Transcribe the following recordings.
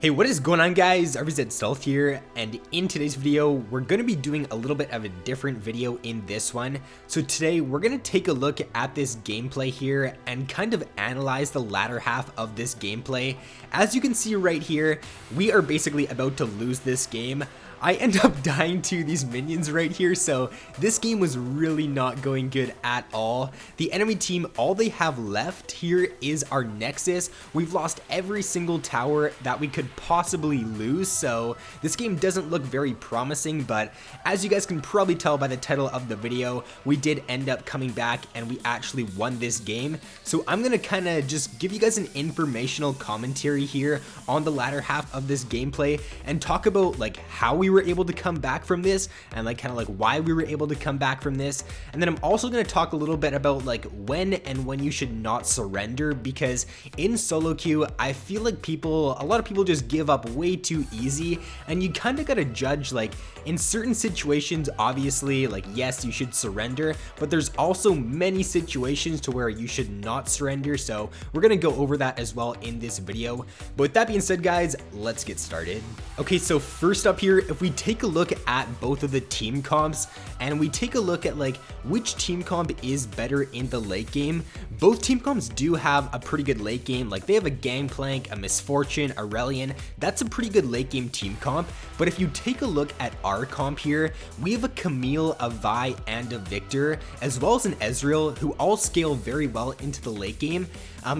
Hey, what is going on, guys? RvzStealth here, and in today's video we're going to be doing a little bit of a different video in this one. So today we're going to take a look at this gameplay here and kind of analyze the latter half of this gameplay. As you can see right here, we are basically about to lose this game. I end up dying to these minions right here, so this game was really not going good at all. The enemy team, all they have left here is our Nexus. We've lost every single tower that we could possibly lose, so this game doesn't look very promising, but as you guys can probably tell by the title of the video, we did end up coming back and we actually won this game. So I'm gonna kind of just give you guys an informational commentary here on the latter half of this gameplay and talk about like how we were able to come back from this and like kind of like why we were able to come back from this. And then I'm also going to talk a little bit about like when you should not surrender, because in solo queue I feel like a lot of people just give up way too easy, and you kind of got to judge like in certain situations. Obviously, like, yes, you should surrender, but there's also many situations to where you should not surrender, so we're going to go over that as well in this video. But with that being said, guys, let's get started. Okay, so first up here, if we take a look at both of the team comps and we take a look at like which team comp is better in the late game, both team comps do have a pretty good late game. Like, they have a Gangplank, a Misfortune, a Aurelian. That's a pretty good late game team comp. But if you take a look at our comp here, we have a Camille, a Vi, and a Victor, as well as an Ezreal, who all scale very well into the late game.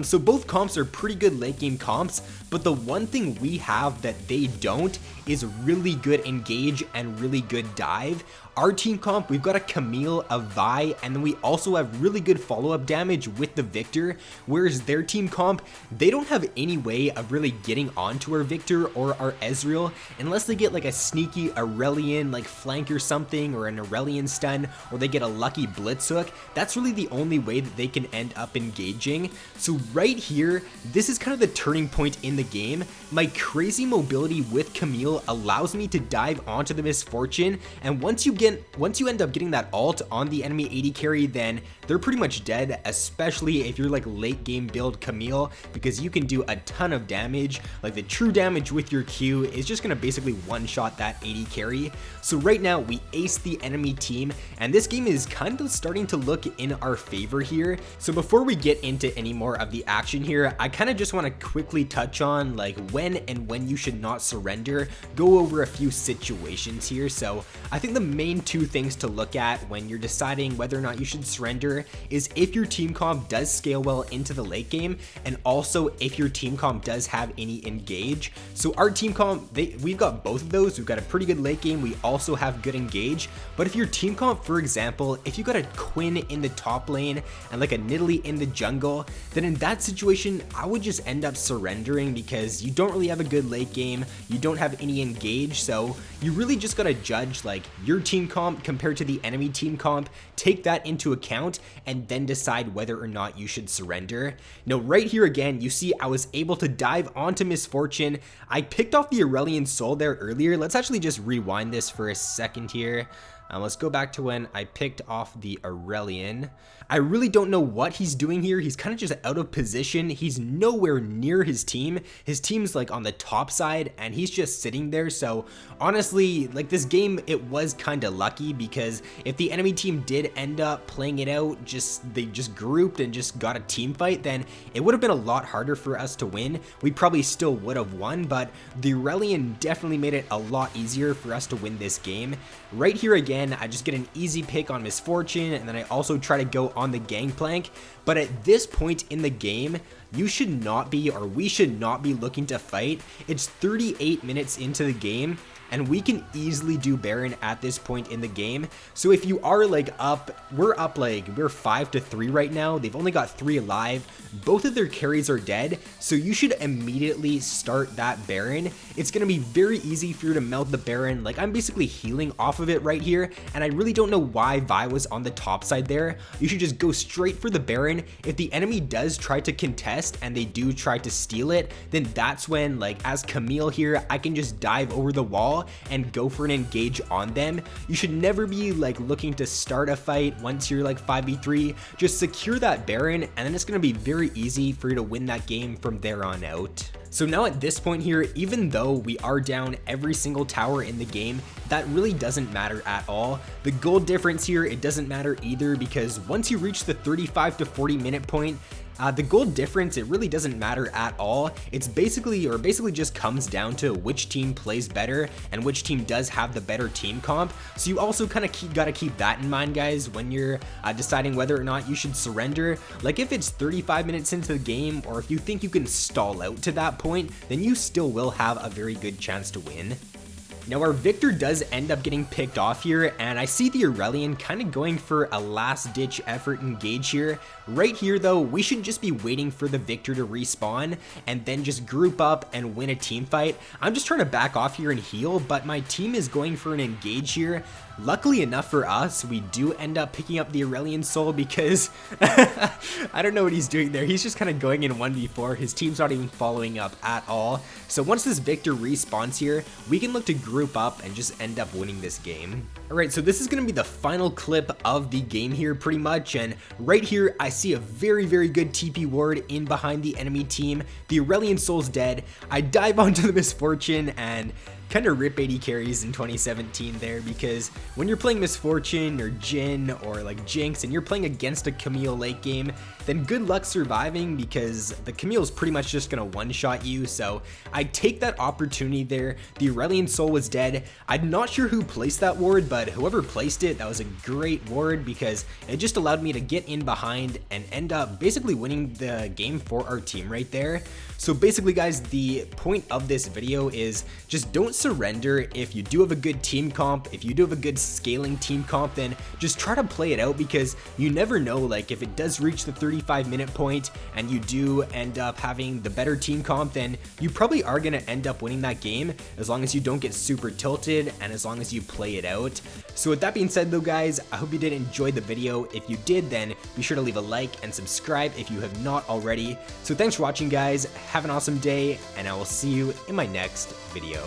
So both comps are pretty good late game comps, but the one thing we have that they don't is really good engage and really good dive. Our team comp, we've got a Camille, a Vi, and then we also have really good follow-up damage with the Victor, whereas their team comp, they don't have any way of really getting onto our Victor or our Ezreal unless they get like a sneaky Aurelian like flank or something, or an Aurelian stun, or they get a lucky blitz hook. That's really the only way that they can end up engaging. So right here, this is kind of the turning point in the game. My crazy mobility with Camille allows me to dive onto the Misfortune, and once you end up getting that ult on the enemy AD carry, then they're pretty much dead, especially if you're like late game build Camille, because you can do a ton of damage. Like, the true damage with your Q is just gonna basically one-shot that AD carry. So right now we ace the enemy team, and this game is kind of starting to look in our favor here. So before we get into any more of the action here, I kind of just want to quickly touch on like when you should not surrender, go over a few situations here. So I think the main two things to look at when you're deciding whether or not you should surrender is if your team comp does scale well into the late game, and also if your team comp does have any engage. So our team comp, we've got both of those. We've got a pretty good late game, we also have good engage. But if your team comp, for example, if you got a Quinn in the top lane and like a Nidalee in the jungle, then in that situation I would just end up surrendering, because you don't really have a good late game, you don't have any engage. So you really just gotta judge like your team comp compared to the enemy team comp, take that into account, and then decide whether or not you should surrender. Now right here again, you see I was able to dive onto Misfortune. I picked off the Aurelian Soul there earlier. Let's actually just rewind this for a second here. Let's go back to when I picked off the Aurelian. I really don't know what he's doing here. He's kind of just out of position. He's nowhere near his team. His team's like on the top side and he's just sitting there. So honestly, like, this game, it was kind of lucky, because if the enemy team did end up playing it out, they just grouped and just got a team fight, then it would have been a lot harder for us to win. We probably still would have won, but the Aurelian definitely made it a lot easier for us to win this game. Right here again, I just get an easy pick on Misfortune, and then I also try to go on the Gangplank. But at this point in the game, you should not be, or we should not be, looking to fight. It's 38 minutes into the game, and we can easily do Baron at this point in the game. So if you are like up, we're 5-3 right now. They've only got 3 alive. Both of their carries are dead, so you should immediately start that Baron. It's gonna be very easy for you to melt the Baron. Like, I'm basically healing off of it right here, and I really don't know why Vi was on the top side there. You should just go straight for the Baron. If the enemy does try to contest, chest and they do try to steal it, then that's when, like, as Camille here, I can just dive over the wall and go for an engage on them. You should never be like looking to start a fight once you're like 5v3. Just secure that Baron and then it's going to be very easy for you to win that game from there on out. So now at this point here, even though we are down every single tower in the game, that really doesn't matter at all. The gold difference here, it doesn't matter either, because once you reach the 35 to 40 minute point, the gold difference, it really doesn't matter at all. It's basically just comes down to which team plays better and which team does have the better team comp. So you also kind of gotta keep that in mind, guys, when you're deciding whether or not you should surrender. Like if it's 35 minutes into the game, or if you think you can stall out to that point, then you still will have a very good chance to win. Now our Victor does end up getting picked off here, and I see the Aurelian kind of going for a last ditch effort engage here. Right here though, we should just be waiting for the Victor to respawn and then just group up and win a team fight. I'm just trying to back off here and heal, but my team is going for an engage here. Luckily enough for us, we do end up picking up the Aurelian soul because I don't know what he's doing there. He's just kind of going in 1v4. His team's not even following up at all. So once this Victor respawns here, we can look to group up and just end up winning this game. Alright, so this is going to be the final clip of the game here pretty much, and right here I see a very good TP ward in behind the enemy team. The Aurelian soul's dead. I dive onto the Misfortune and kind of rip 80 carries in 2017 there, because when you're playing Misfortune or Jhin or like Jinx and you're playing against a Camille late game, then good luck surviving, because the Camille's pretty much just gonna one-shot you. So I take that opportunity there. The Aurelian soul was dead. I'm not sure who placed that ward, but whoever placed it, that was a great ward, because it just allowed me to get in behind and end up basically winning the game for our team right there. So basically guys, the point of this video is just don't surrender. If you do have a good team comp, if you do have a good scaling team comp, then just try to play it out, because you never know, like if it does reach the 35-minute point and you do end up having the better team comp, then you probably are going to end up winning that game, as long as you don't get super tilted and as long as you play it out. So with that being said though guys, I hope you did enjoy the video. If you did, then be sure to leave a like and subscribe if you have not already. So thanks for watching guys, have an awesome day, and I will see you in my next video.